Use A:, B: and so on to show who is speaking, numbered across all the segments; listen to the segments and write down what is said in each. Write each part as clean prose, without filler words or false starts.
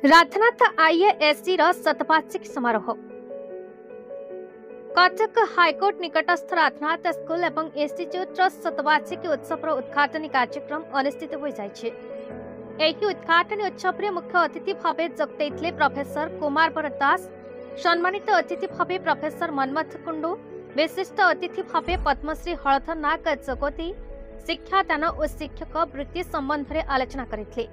A: राधनाथ आईएएससी शतवार्षिक समारोह Cuttack high court निकटस्थ राधनाथ school एवं institute शतवार्षिक उत्सव उद्घाटन कार्यक्रम अनुष्ठित हो जाइए। उद्घाटन उत्सव में मुख्य अतिथि भाव जोगदे प्रोफेसर कुमार बर दास, सम्मानित अतिथि भाव प्रोफेसर मनमथ कुंडू, विशिष्ट अतिथि भाव पद्मश्री हलधर नाग जोगदी शिक्षादान और शिक्षक वृत्ति संबंध में आलोचना करते।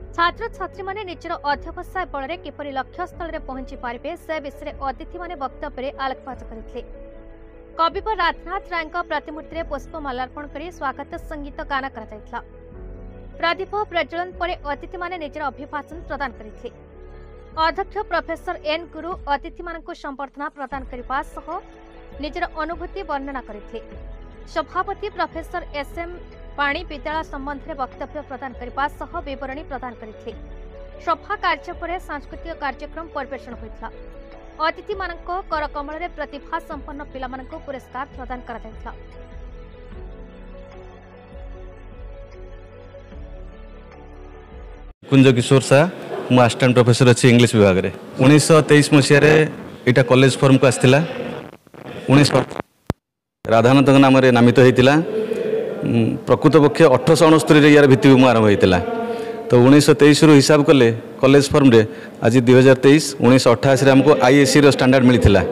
A: छात्र छात्री माने निजर अध्यवसाय बल में किपरि लक्ष्य स्थल में पहुंची पारे से विषय अतिथि माने वक्तव्य आलोकपात करते। कविवर राधनाथ राय प्रतिमूर्ति में पुष्पमालार्पण कर स्वागत संगीत गान कर प्रदीप प्रज्वलन पर अतिथि माने निजर अभिभाषण प्रदान करते। अध्यक्ष प्रोफेसर एन गुरु अतिथि मानक संबर्धना प्रदान करने सह निजर अनुभूति वर्णना करते। सभापति प्रोफेसर एसएम पाणी विद्यालय संबंध में वक्तव्य प्रदान करने सह विवरणी प्रदान करते। सभा कार्य पर सांस्कृतिक कार्यक्रम परिवेषण होता। अतिथि मानक कर कमल में प्रतिभा संपन्न पिला मानक पुरस्कार प्रदान करा।
B: कुंज किशोर शाह मु असिस्टेंट प्रोफेसर अच्छी इंग्लिश विभाग में 1923 मसीह यहाँ कॉलेज फॉर्म को आसला। 19 राधानाथ नाम नामित होता। प्रकृत पक्ष 1869 यार भित्तिभूमि आरंभ होता। तो 1923 रु हिसाब कले कॉलेज फॉर्म रे आज 2023 1988 आमको आईएससी स्टैंडर्ड मिलता।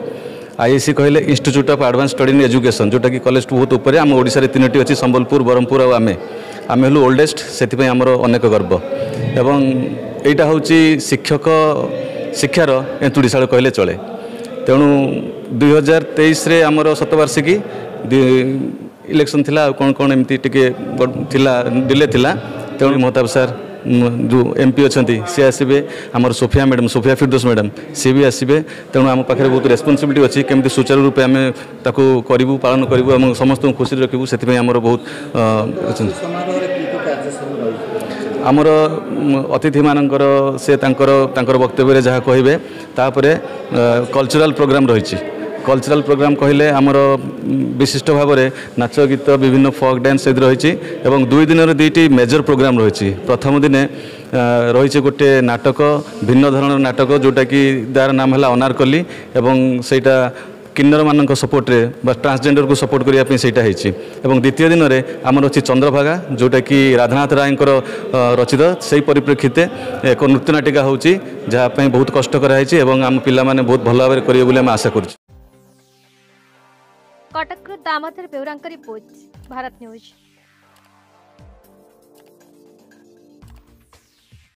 B: आईएससी कहले institute of advance study in education, जोटा कि कॉलेज बहुत ऊपर आम ओडिशा रे 3टी अच्छी संबलपुर बरहमपुर और आमे हलु ओल्डेस्ट से आमर अनेक गर्व। एवं यहाँ हूँ शिक्षक शिक्षार एंतुड़ीशाल कहले चले। तेणु 2023 रे आमर शतवार्षिकी इलेक्शन थिला कौन कौन एमती टिके डिले थिला। तेणु महताब सार जो एमपी अच्छा सी आसबे, आमर Sophia madam Sophia Firdous madam सी भी आसबे। तेणु आम पाखे बहुत रेस्पॉन्सिबिलिटी अच्छी केमती सुचारू रूपे आम ताकू करूँ पालन करूँ समस्त खुशी रखू। से आमर बहुत आमर अतिथि मानकर से तांकर वक्तव्य जहाँ कहे तापर कल्चरल प्रोग्राम रही। कल्चरल प्रोग्राम कहले आमर विशिष्ट भाव में नाच गीत विभिन्न फोक डांस रही। एवं 2 दिन 2टी मेजर प्रोग्राम रही। प्रथम दिन रही गोटे नाटक भिन्न धरण नाटक जोटा कि दार नाम है अनारकली एवं सेटा किन्नर मान सपोर्ट रे ट्रांसजेंडर को सपोर्ट करने से द्वितीय दिन में आमर अच्छी चंद्रभागा जोटा कि राधानाथ राय रचित से परिप्रेक्षित एक नृत्य नाटिका हूँ जहाँपाई बहुत कष्ट कराई। आम पिला माने बहुत भल भाव करेंगे बोली आम आशा कर।
A: Cuttack Damodar Beura report, Bharat news.